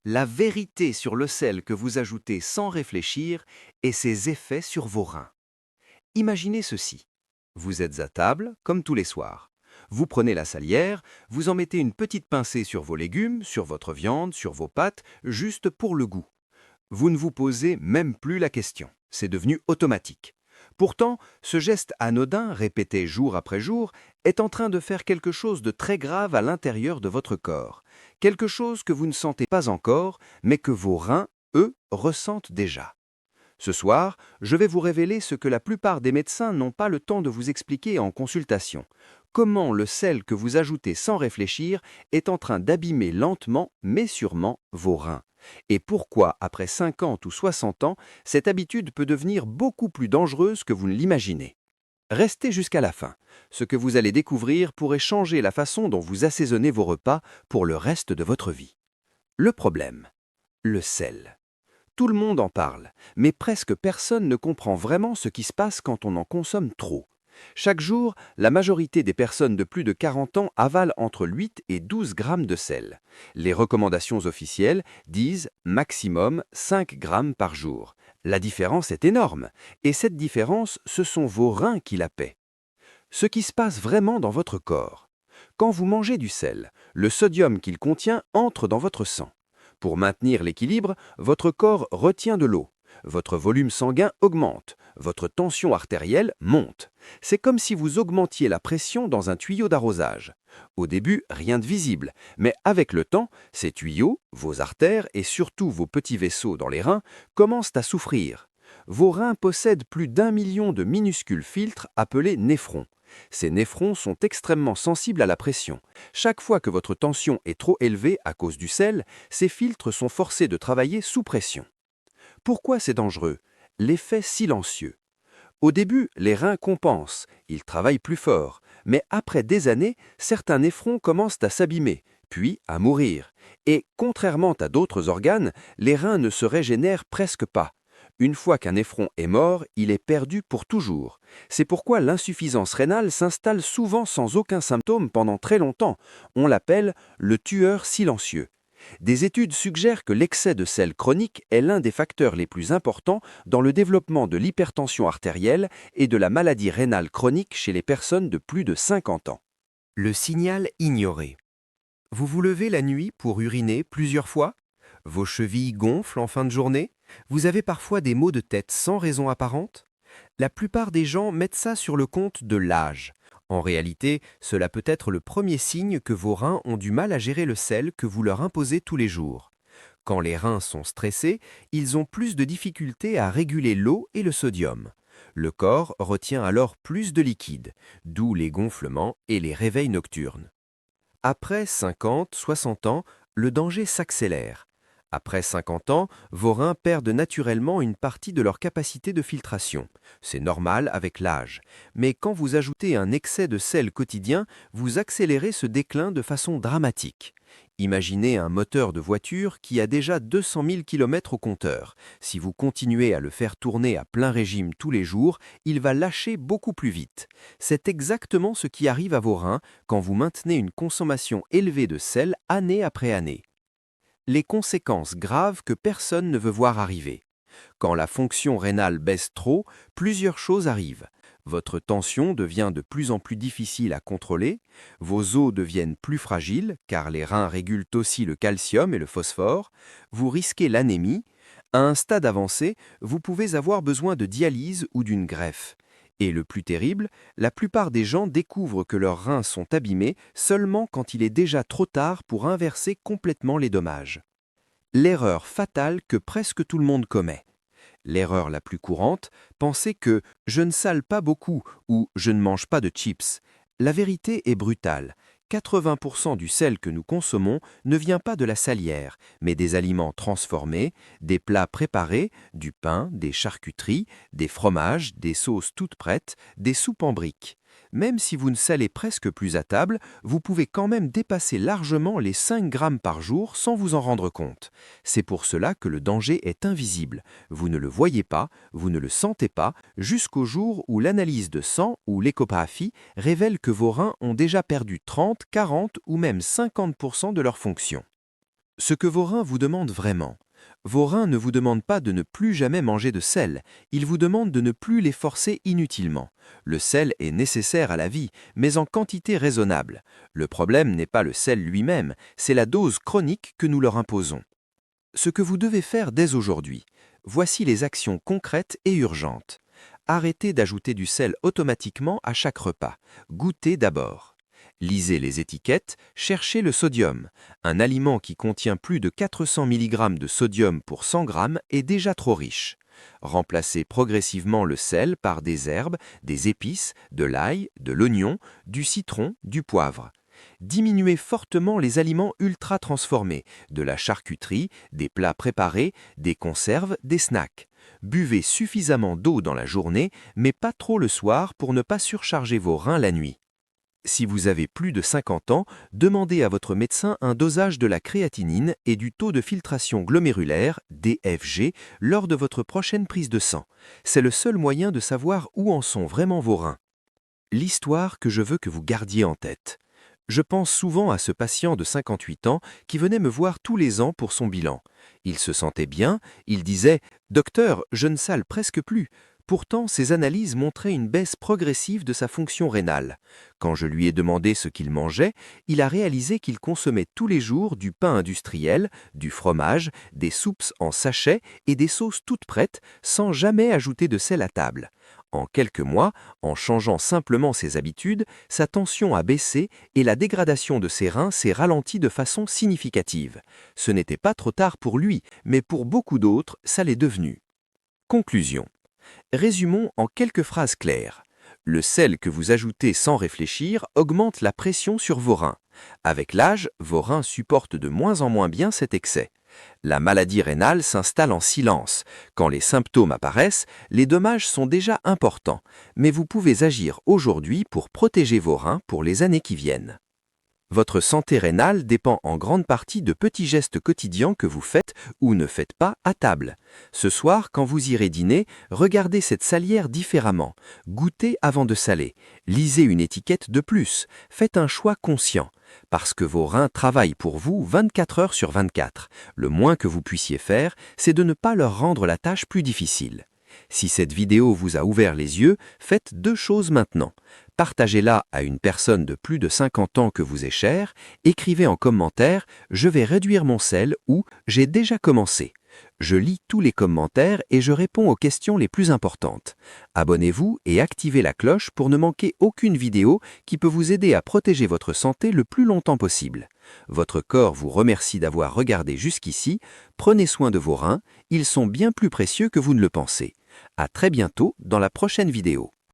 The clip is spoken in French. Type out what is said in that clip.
la vérité sur le sel que vous ajoutez sans réfléchir et ses effets sur vos reins. Imaginez ceci. Vous êtes à table, comme tous les soirs. Vous prenez la salière, vous en mettez une petite pincée sur vos légumes, sur votre viande, sur vos pâtes, juste pour le goût. Vous ne vous posez même plus la question. C'est devenu automatique. Pourtant, ce geste anodin, répété jour après jour, est en train de faire quelque chose de très grave à l'intérieur de votre corps. Quelque chose que vous ne sentez pas encore, mais que vos reins, eux, ressentent déjà. Ce soir, je vais vous révéler ce que la plupart des médecins n'ont pas le temps de vous expliquer en consultation. Comment le sel que vous ajoutez sans réfléchir est en train d'abîmer lentement mais sûrement vos reins. Et pourquoi, après 50 ou 60 ans, cette habitude peut devenir beaucoup plus dangereuse que vous ne l'imaginez. Restez jusqu'à la fin. Ce que vous allez découvrir pourrait changer la façon dont vous assaisonnez vos repas pour le reste de votre vie. Le problème, le sel. Tout le monde en parle, mais presque personne ne comprend vraiment ce qui se passe quand on en consomme trop. Chaque jour, la majorité des personnes de plus de 40 ans avalent entre 8 et 12 grammes de sel. Les recommandations officielles disent maximum 5 grammes par jour. La différence est énorme, et cette différence, ce sont vos reins qui la paient. Ce qui se passe vraiment dans votre corps. Quand vous mangez du sel, le sodium qu'il contient entre dans votre sang. Pour maintenir l'équilibre, votre corps retient de l'eau. Votre volume sanguin augmente, votre tension artérielle monte. C'est comme si vous augmentiez la pression dans un tuyau d'arrosage. Au début, rien de visible, mais avec le temps, ces tuyaux, vos artères et surtout vos petits vaisseaux dans les reins commencent à souffrir. Vos reins possèdent plus d'1 million de minuscules filtres appelés néphrons. Ces néphrons sont extrêmement sensibles à la pression. Chaque fois que votre tension est trop élevée à cause du sel, ces filtres sont forcés de travailler sous pression. Pourquoi c'est dangereux? L'effet silencieux. Au début, les reins compensent, ils travaillent plus fort, mais après des années, certains néphrons commencent à s'abîmer, puis à mourir. Et contrairement à d'autres organes, les reins ne se régénèrent presque pas. Une fois qu'un néphron est mort, il est perdu pour toujours. C'est pourquoi l'insuffisance rénale s'installe souvent sans aucun symptôme pendant très longtemps. On l'appelle le tueur silencieux. Des études suggèrent que l'excès de sel chronique est l'un des facteurs les plus importants dans le développement de l'hypertension artérielle et de la maladie rénale chronique chez les personnes de plus de 50 ans. Le signal ignoré. Vous vous levez la nuit pour uriner plusieurs fois? Vos chevilles gonflent en fin de journée? Vous avez parfois des maux de tête sans raison apparente? La plupart des gens mettent ça sur le compte de l'âge. En réalité, cela peut être le premier signe que vos reins ont du mal à gérer le sel que vous leur imposez tous les jours. Quand les reins sont stressés, ils ont plus de difficultés à réguler l'eau et le sodium. Le corps retient alors plus de liquide, d'où les gonflements et les réveils nocturnes. Après 50, 60 ans, le danger s'accélère. Après 50 ans, vos reins perdent naturellement une partie de leur capacité de filtration. C'est normal avec l'âge. Mais quand vous ajoutez un excès de sel quotidien, vous accélérez ce déclin de façon dramatique. Imaginez un moteur de voiture qui a déjà 200 000 km au compteur. Si vous continuez à le faire tourner à plein régime tous les jours, il va lâcher beaucoup plus vite. C'est exactement ce qui arrive à vos reins quand vous maintenez une consommation élevée de sel année après année. Les conséquences graves que personne ne veut voir arriver. Quand la fonction rénale baisse trop, plusieurs choses arrivent. Votre tension devient de plus en plus difficile à contrôler, vos os deviennent plus fragiles car les reins régulent aussi le calcium et le phosphore, vous risquez l'anémie. À un stade avancé, vous pouvez avoir besoin de dialyse ou d'une greffe. Et le plus terrible, la plupart des gens découvrent que leurs reins sont abîmés seulement quand il est déjà trop tard pour inverser complètement les dommages. L'erreur fatale que presque tout le monde commet. L'erreur la plus courante, penser que je ne sale pas beaucoup ou je ne mange pas de chips. La vérité est brutale. 80% du sel que nous consommons ne vient pas de la salière, mais des aliments transformés, des plats préparés, du pain, des charcuteries, des fromages, des sauces toutes prêtes, des soupes en briques. Même si vous ne salez presque plus à table, vous pouvez quand même dépasser largement les 5 grammes par jour sans vous en rendre compte. C'est pour cela que le danger est invisible. Vous ne le voyez pas, vous ne le sentez pas, jusqu'au jour où l'analyse de sang ou l'échographie révèle que vos reins ont déjà perdu 30, 40 ou même 50% de leur fonction. Ce que vos reins vous demandent vraiment. Vos reins ne vous demandent pas de ne plus jamais manger de sel, ils vous demandent de ne plus les forcer inutilement. Le sel est nécessaire à la vie, mais en quantité raisonnable. Le problème n'est pas le sel lui-même, c'est la dose chronique que nous leur imposons. Ce que vous devez faire dès aujourd'hui, voici les actions concrètes et urgentes. Arrêtez d'ajouter du sel automatiquement à chaque repas. Goûtez d'abord. Lisez les étiquettes, cherchez le sodium. Un aliment qui contient plus de 400 mg de sodium pour 100 g est déjà trop riche. Remplacez progressivement le sel par des herbes, des épices, de l'ail, de l'oignon, du citron, du poivre. Diminuez fortement les aliments ultra transformés, de la charcuterie, des plats préparés, des conserves, des snacks. Buvez suffisamment d'eau dans la journée, mais pas trop le soir pour ne pas surcharger vos reins la nuit. Si vous avez plus de 50 ans, demandez à votre médecin un dosage de la créatinine et du taux de filtration glomérulaire, DFG, lors de votre prochaine prise de sang. C'est le seul moyen de savoir où en sont vraiment vos reins. L'histoire que je veux que vous gardiez en tête. Je pense souvent à ce patient de 58 ans qui venait me voir tous les ans pour son bilan. Il se sentait bien, il disait « Docteur, je ne sale presque plus ». Pourtant, ses analyses montraient une baisse progressive de sa fonction rénale. Quand je lui ai demandé ce qu'il mangeait, il a réalisé qu'il consommait tous les jours du pain industriel, du fromage, des soupes en sachet et des sauces toutes prêtes, sans jamais ajouter de sel à table. En quelques mois, en changeant simplement ses habitudes, sa tension a baissé et la dégradation de ses reins s'est ralentie de façon significative. Ce n'était pas trop tard pour lui, mais pour beaucoup d'autres, ça l'est devenu. Conclusion. Résumons en quelques phrases claires. Le sel que vous ajoutez sans réfléchir augmente la pression sur vos reins. Avec l'âge, vos reins supportent de moins en moins bien cet excès. La maladie rénale s'installe en silence. Quand les symptômes apparaissent, les dommages sont déjà importants. Mais vous pouvez agir aujourd'hui pour protéger vos reins pour les années qui viennent. Votre santé rénale dépend en grande partie de petits gestes quotidiens que vous faites ou ne faites pas à table. Ce soir, quand vous irez dîner, regardez cette salière différemment. Goûtez avant de saler. Lisez une étiquette de plus. Faites un choix conscient. Parce que vos reins travaillent pour vous 24 heures sur 24. Le moins que vous puissiez faire, c'est de ne pas leur rendre la tâche plus difficile. Si cette vidéo vous a ouvert les yeux, faites deux choses maintenant. Partagez-la à une personne de plus de 50 ans que vous est chère, écrivez en commentaire « Je vais réduire mon sel » ou « J'ai déjà commencé ». Je lis tous les commentaires et je réponds aux questions les plus importantes. Abonnez-vous et activez la cloche pour ne manquer aucune vidéo qui peut vous aider à protéger votre santé le plus longtemps possible. Votre corps vous remercie d'avoir regardé jusqu'ici. Prenez soin de vos reins, ils sont bien plus précieux que vous ne le pensez. À très bientôt dans la prochaine vidéo.